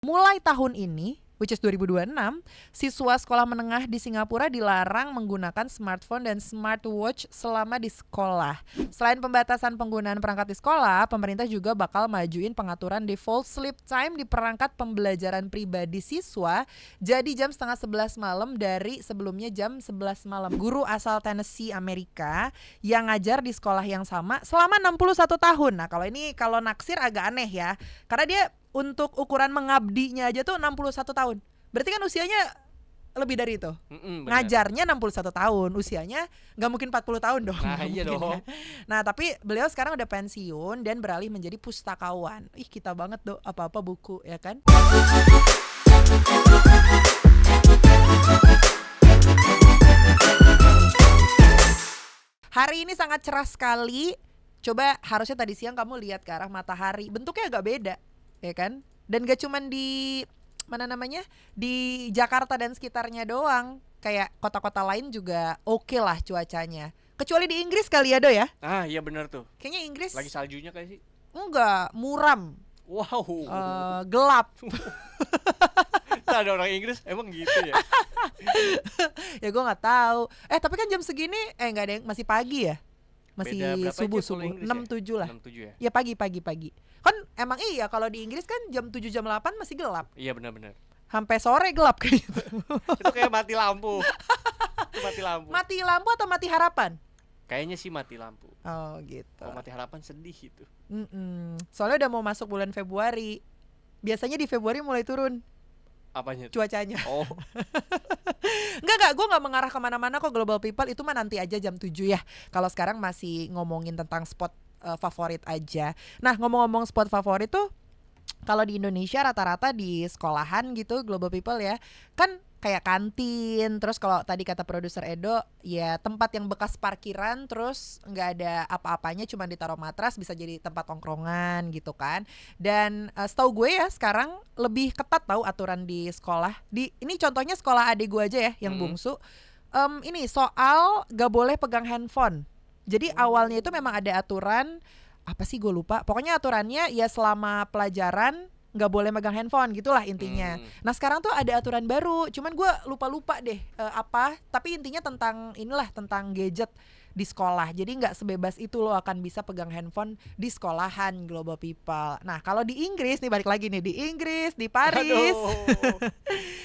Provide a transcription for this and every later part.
Mulai tahun ini, which is 2026, siswa sekolah menengah di Singapura dilarang menggunakan smartphone dan smartwatch selama di sekolah. Selain pembatasan penggunaan perangkat di sekolah, pemerintah juga bakal majuin pengaturan default sleep time di perangkat pembelajaran pribadi siswa jadi jam 10:30 malam dari sebelumnya jam 11 malam. Guru asal Tennessee, Amerika yang ngajar di sekolah yang sama selama 61 tahun. Nah, kalau naksir agak aneh ya. Karena dia untuk ukuran mengabdinya aja tuh 61 tahun. Berarti kan usianya lebih dari itu. Ngajarnya 61 tahun, usianya nggak mungkin 40 tahun dong. Nah, iya dong. Ya. Nah, tapi beliau sekarang udah pensiun dan beralih menjadi pustakawan. Kita banget apa-apa buku, ya kan? Hari ini sangat cerah sekali. Coba harusnya tadi siang kamu lihat ke arah matahari. Bentuknya agak beda, ya kan? Dan gak cuman di di Jakarta dan sekitarnya doang, kayak kota-kota lain juga oke lah cuacanya. Kecuali di Inggris kali ya, Do ya? Ah, iya benar tuh. Kayaknya Inggris lagi saljunya kayak sih. Enggak, muram. Wow. Gelap. Ada orang Inggris emang gitu ya? Ya gue nggak tahu. Tapi kan jam segini nggak ada yang, masih pagi ya? Masih subuh 6-7 lah. 6-7 ya? Ya pagi. Kan emang iya kalau di Inggris kan jam 7 jam 8 masih gelap. Iya benar-benar. Sampai sore gelap kayak gitu. Itu kayak mati lampu. Mati lampu atau mati harapan? Kayaknya sih mati lampu. Oh gitu. Kalau mati harapan sedih itu. Soalnya udah mau masuk bulan Februari. Biasanya di Februari mulai turun. Apanya? Cuacanya. Oh. Enggak, gue gak mengarah kemana-mana kok. Global People itu mah nanti aja jam 7 ya. Kalau sekarang masih ngomongin tentang spot favorit aja. Nah, ngomong-ngomong spot favorit tuh, kalau di Indonesia rata-rata di sekolahan gitu, Global People ya, kan kayak kantin. Terus kalau tadi kata produser Edo, ya tempat yang bekas parkiran, terus nggak ada apa-apanya, cuma ditaruh matras, bisa jadi tempat tongkrongan gitu kan. Dan setahu gue ya sekarang lebih ketat tahu aturan di sekolah. Ini contohnya sekolah adik gue aja ya, yang bungsu. Ini soal gak boleh pegang handphone. Jadi awalnya itu memang ada aturan, apa sih gue lupa. Pokoknya aturannya ya selama pelajaran nggak boleh megang handphone gitulah intinya. Nah sekarang tuh ada aturan baru, cuman gue lupa deh apa. Tapi intinya tentang gadget di sekolah. Jadi nggak sebebas itu lo akan bisa pegang handphone di sekolahan, Global People. Nah kalau di Inggris nih, balik lagi nih, di Inggris, di Paris.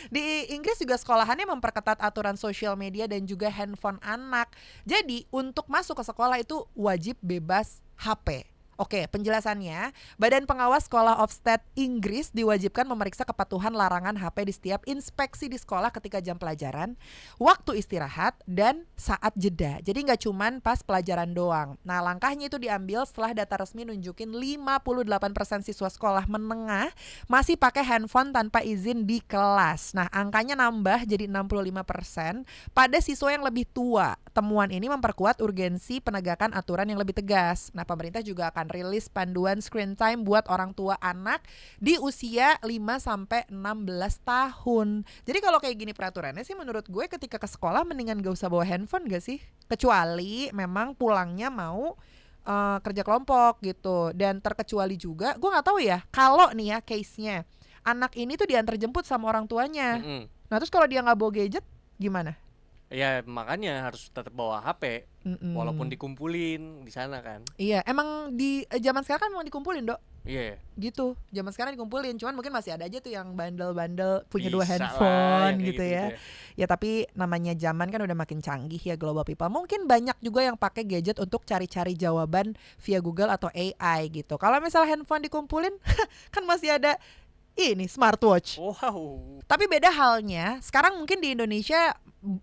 Di Inggris juga sekolahannya memperketat aturan sosial media dan juga handphone anak. Jadi untuk masuk ke sekolah itu wajib bebas HP. Oke, penjelasannya, Badan Pengawas Sekolah Ofsted Inggris diwajibkan memeriksa kepatuhan larangan HP di setiap inspeksi di sekolah ketika jam pelajaran, waktu istirahat, dan saat jeda. Jadi nggak cuman pas pelajaran doang. Nah, langkahnya itu diambil setelah data resmi nunjukin 58% siswa sekolah menengah masih pakai handphone tanpa izin di kelas. Nah, angkanya nambah jadi 65% pada siswa yang lebih tua. Temuan ini memperkuat urgensi penegakan aturan yang lebih tegas. Nah, pemerintah juga akan rilis panduan screen time buat orang tua anak di usia 5-16 tahun. Jadi kalau kayak gini peraturannya sih menurut gue ketika ke sekolah mendingan gak usah bawa handphone gak sih? Kecuali memang pulangnya mau kerja kelompok gitu. Dan terkecuali juga, gue gak tahu ya, kalau nih ya case-nya anak ini tuh diantar jemput sama orang tuanya. Nah terus kalau dia gak bawa gadget gimana? Ya makanya harus tetap bawa HP. Walaupun dikumpulin di sana kan. Iya, emang di zaman sekarang kan memang dikumpulin, Dok. Iya. Gitu. Zaman sekarang dikumpulin, cuman mungkin masih ada aja tuh yang bandel-bandel punya Bisa 2 handphone lah, gitu ya. gitu. Ya tapi namanya zaman kan udah makin canggih ya, Global People. Mungkin banyak juga yang pakai gadget untuk cari-cari jawaban via Google atau AI gitu. Kalau misal handphone dikumpulin kan masih ada ini smartwatch. Wow. Tapi beda halnya, sekarang mungkin di Indonesia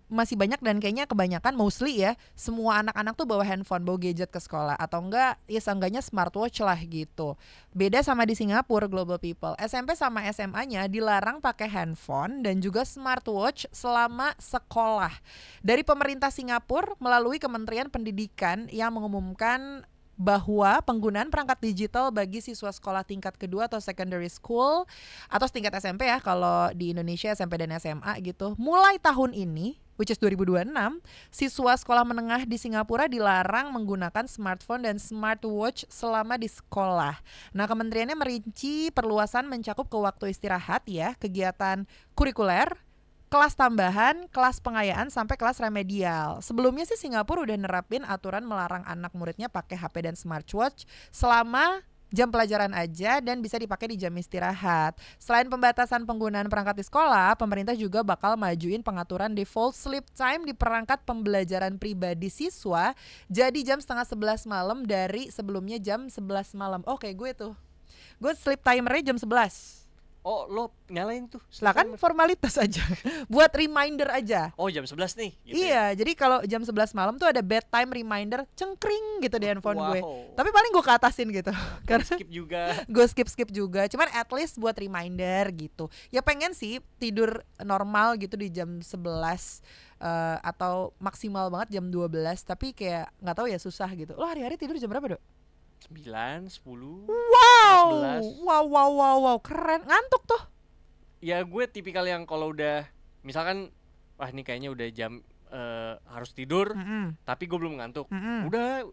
masih banyak dan kayaknya kebanyakan mostly ya, semua anak-anak tuh bawa handphone, bawa gadget ke sekolah atau enggak ya seenggaknya smartwatch lah gitu. Beda sama di Singapura, Global People. SMP sama SMA-nya dilarang pakai handphone dan juga smartwatch selama sekolah. Dari pemerintah Singapura melalui Kementerian Pendidikan yang mengumumkan bahwa penggunaan perangkat digital bagi siswa sekolah tingkat kedua atau secondary school atau tingkat SMP ya kalau di Indonesia SMP dan SMA gitu, mulai tahun ini which is 2026, siswa sekolah menengah di Singapura dilarang menggunakan smartphone dan smartwatch selama di sekolah. Nah, kementeriannya merinci perluasan mencakup ke waktu istirahat ya, kegiatan kurikuler, kelas tambahan, kelas pengayaan, sampai kelas remedial. Sebelumnya sih Singapura udah nerapin aturan melarang anak muridnya pakai HP dan smartwatch selama jam pelajaran aja dan bisa dipakai di jam istirahat. Selain pembatasan penggunaan perangkat di sekolah, pemerintah juga bakal majuin pengaturan default sleep time di perangkat pembelajaran pribadi siswa jadi jam setengah 11 malam dari sebelumnya jam 11 malam. Oke, gue tuh. Gue sleep timernya jam 11. Oh, lo nyalain tuh. Lah kan formalitas aja. Buat reminder aja. Oh, jam 11 nih gitu iya, jadi kalau jam 11 malam tuh ada bedtime reminder cengkring gitu di handphone gue. Tapi paling gue keatasin gitu. Karena skip juga. Gue skip juga. Cuman at least buat reminder gitu. Ya pengen sih tidur normal gitu di jam 11 atau maksimal banget jam 12, tapi kayak enggak tahu ya, susah gitu. Lo hari-hari tidur jam berapa, Dok? 9, 10. Wow, keren. Ngantuk tuh. Ya gue tipikal yang kalau udah misalkan wah ini kayaknya udah jam harus tidur, tapi gue belum ngantuk. Udah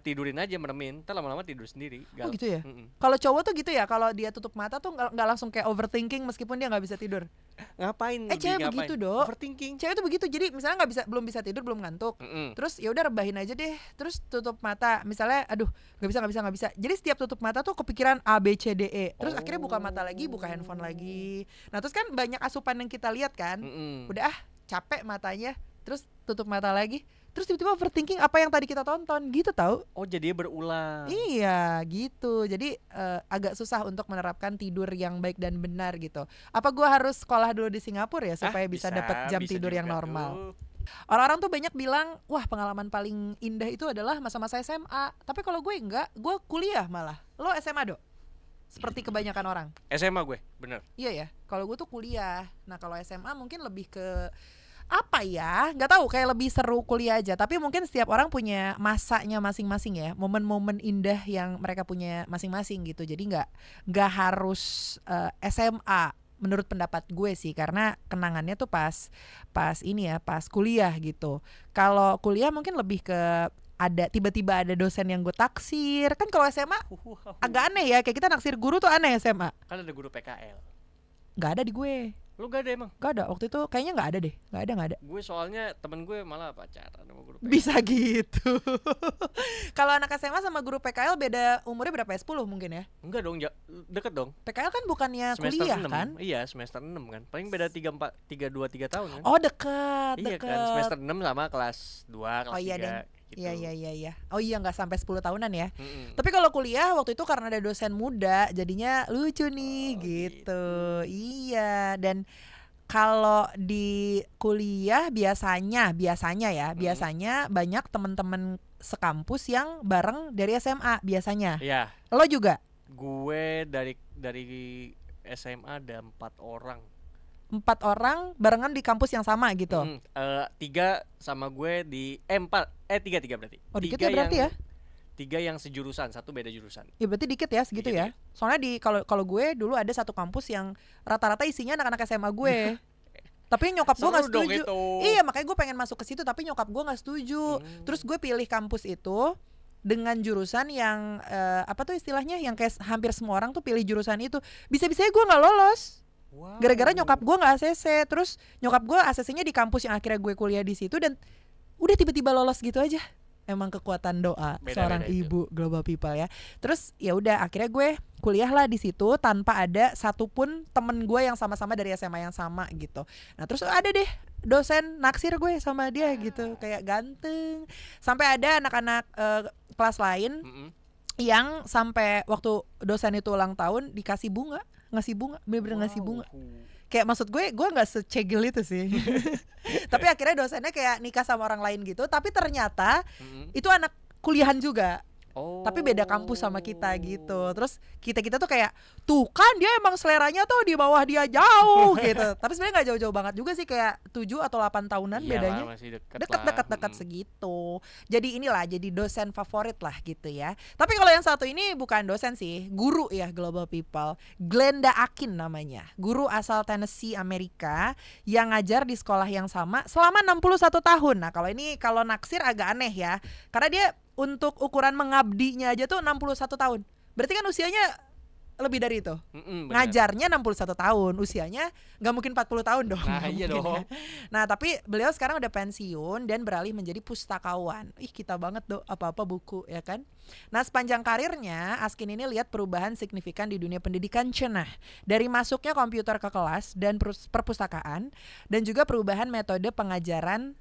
tidurin aja, meremin, ntar lama-lama tidur sendiri. Oh gitu ya? Kalau cowok tuh gitu ya, kalau dia tutup mata tuh nggak langsung kayak overthinking meskipun dia nggak bisa tidur. Ngapain? Cewek begitu, Dok. Overthinking. Cewek tuh begitu, jadi misalnya belum bisa tidur, belum ngantuk, terus ya udah rebahin aja deh, terus tutup mata. Misalnya, aduh nggak bisa. Jadi setiap tutup mata tuh kepikiran A B C D E, terus akhirnya buka mata lagi, buka handphone lagi. Nah terus kan banyak asupan yang kita lihat kan, udah capek matanya, terus tutup mata lagi. Terus tiba-tiba overthinking apa yang tadi kita tonton gitu tahu? Oh jadi berulang. Iya gitu. Jadi agak susah untuk menerapkan tidur yang baik dan benar gitu. Apa gua harus sekolah dulu di Singapura ya supaya bisa dapat jam tidur yang normal? Orang-orang tuh banyak bilang, wah pengalaman paling indah itu adalah masa-masa SMA. Tapi kalau gue enggak, gue kuliah malah. Lo SMA, Dok? Seperti kebanyakan orang. SMA gue, bener. Iya ya. Kalau gue tuh kuliah. Nah kalau SMA mungkin lebih ke apa ya, nggak tahu, kayak lebih seru kuliah aja. Tapi mungkin setiap orang punya masanya masing-masing ya, momen-momen indah yang mereka punya masing-masing gitu. Jadi nggak harus SMA menurut pendapat gue sih, karena kenangannya tuh pas ini ya, pas kuliah gitu. Kalau kuliah mungkin lebih ke ada tiba-tiba ada dosen yang gue taksir. Kan kalau SMA agak aneh ya, kayak kita naksir guru tuh aneh SMA. Kan ada guru PKL. Nggak ada di gue. Lu gak ada emang? Gak ada, waktu itu kayaknya gak ada deh. Gak ada. Gue soalnya temen gue malah pacaran sama guru PKL. Bisa gitu. Kalau anak SMA sama guru PKL beda umurnya berapa ya? 10 mungkin ya? Enggak dong, deket dong. PKL kan bukannya semester kuliah 6, kan? Iya, semester 6 kan. Paling beda 3 tahun kan. Oh dekat. Iya kan, semester 6 sama kelas 2, kelas 3 iya, gitu. Iya. Oh iya, gak sampai 10 tahunan ya. Tapi kalau kuliah waktu itu karena ada dosen muda, jadinya lucu nih gitu. Iya, dan kalau di kuliah biasanya banyak teman-teman sekampus yang bareng dari SMA biasanya. Iya. Lo juga? Gue dari SMA ada 4 orang. 4 orang barengan di kampus yang sama gitu. 3 sama gue di 3 berarti. Oh dikit ya berarti ya? 3 yang sejurusan, 1 beda jurusan. Ya berarti dikit ya segitu dikit, ya. Soalnya di kalau gue dulu ada satu kampus yang rata-rata isinya anak-anak SMA gue. Tapi nyokap gue nggak setuju. Iya, makanya gue pengen masuk ke situ tapi nyokap gue nggak setuju. Terus gue pilih kampus itu dengan jurusan yang apa tuh istilahnya, yang kayak hampir semua orang tuh pilih jurusan itu. Bisa-bisanya gue nggak lolos. Wow. Gara-gara nyokap gue nggak ACC. Terus nyokap gue ACC-nya di kampus yang akhirnya gue kuliah di situ, dan udah tiba-tiba lolos gitu aja. Emang kekuatan doa seorang ibu itu. Global People ya. Terus ya udah akhirnya gue kuliah lah di situ tanpa ada satupun temen gue yang sama-sama dari SMA yang sama gitu. Nah terus ada deh dosen naksir gue sama dia gitu, kayak ganteng. Sampai ada anak-anak kelas lain yang sampai waktu dosen itu ulang tahun ngasih bunga, bener-bener ngasih bunga. Kayak maksud gue gak secegil itu sih. Tapi akhirnya dosennya kayak nikah sama orang lain gitu. Tapi ternyata itu anak kuliahan juga. Oh. tapi beda kampus sama kita gitu. Terus kita tuh kayak tuh kan dia emang seleranya tuh di bawah dia jauh gitu. Tapi sebenarnya nggak jauh-jauh banget juga sih, kayak 7 atau 8 tahunan Iyalah, bedanya. masih deket Deket lah. segitu. Jadi inilah jadi dosen favorit lah gitu ya. Tapi kalau yang satu ini bukan dosen sih, guru ya Global People. Glenda Akin namanya. Guru asal Tennessee Amerika yang ngajar di sekolah yang sama selama 61 tahun. Nah, kalau naksir agak aneh ya. Karena dia untuk ukuran mengabdinya aja tuh 61 tahun. Berarti kan usianya lebih dari itu. Bener. Ngajarnya 61 tahun, usianya nggak mungkin 40 tahun dong. Nah, nggak iya mungkin dong. ya. Nah, tapi beliau sekarang udah pensiun dan beralih menjadi pustakawan. Ih, kita banget tuh apa-apa buku ya kan. Nah, sepanjang karirnya Askin ini lihat perubahan signifikan di dunia pendidikan cenah. Dari masuknya komputer ke kelas dan perpustakaan, dan juga perubahan metode pengajaran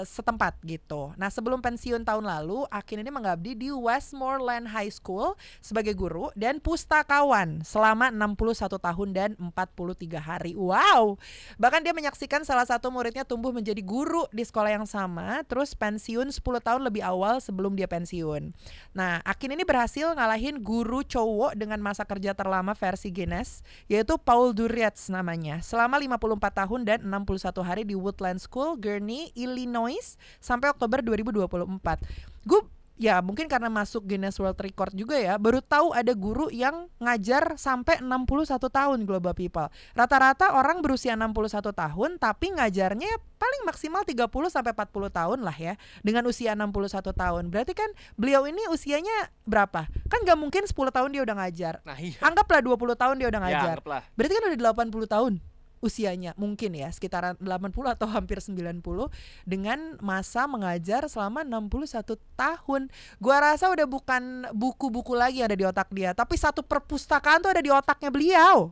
setempat gitu. Nah, sebelum pensiun tahun lalu, Akin ini mengabdi di Westmoreland High School sebagai guru dan pustakawan selama 61 tahun dan 43 hari. Wow. Bahkan dia menyaksikan salah satu muridnya tumbuh menjadi guru di sekolah yang sama, terus pensiun 10 tahun lebih awal sebelum dia pensiun. Nah, Akin ini berhasil ngalahin guru cowok dengan masa kerja terlama versi Guinness, yaitu Paul Durietz namanya, selama 54 tahun dan 61 hari di Woodland School, Gurnee, Illinois, sampai Oktober 2024. Gue ya mungkin karena masuk Guinness World Record juga ya, baru tahu ada guru yang ngajar sampai 61 tahun Global People. Rata-rata orang berusia 61 tahun tapi ngajarnya paling maksimal 30 sampai 40 tahun lah ya, dengan usia 61 tahun. Berarti kan beliau ini usianya berapa? Kan gak mungkin 10 tahun dia udah ngajar. Nah, iya. Anggaplah 20 tahun dia udah Ya, ngajar. anggaplah. Berarti kan udah 80 tahun usianya, mungkin ya sekitaran 80 atau hampir 90, dengan masa mengajar selama 61 tahun. Gua rasa udah bukan buku-buku lagi yang ada di otak dia, tapi satu perpustakaan tuh ada di otaknya beliau.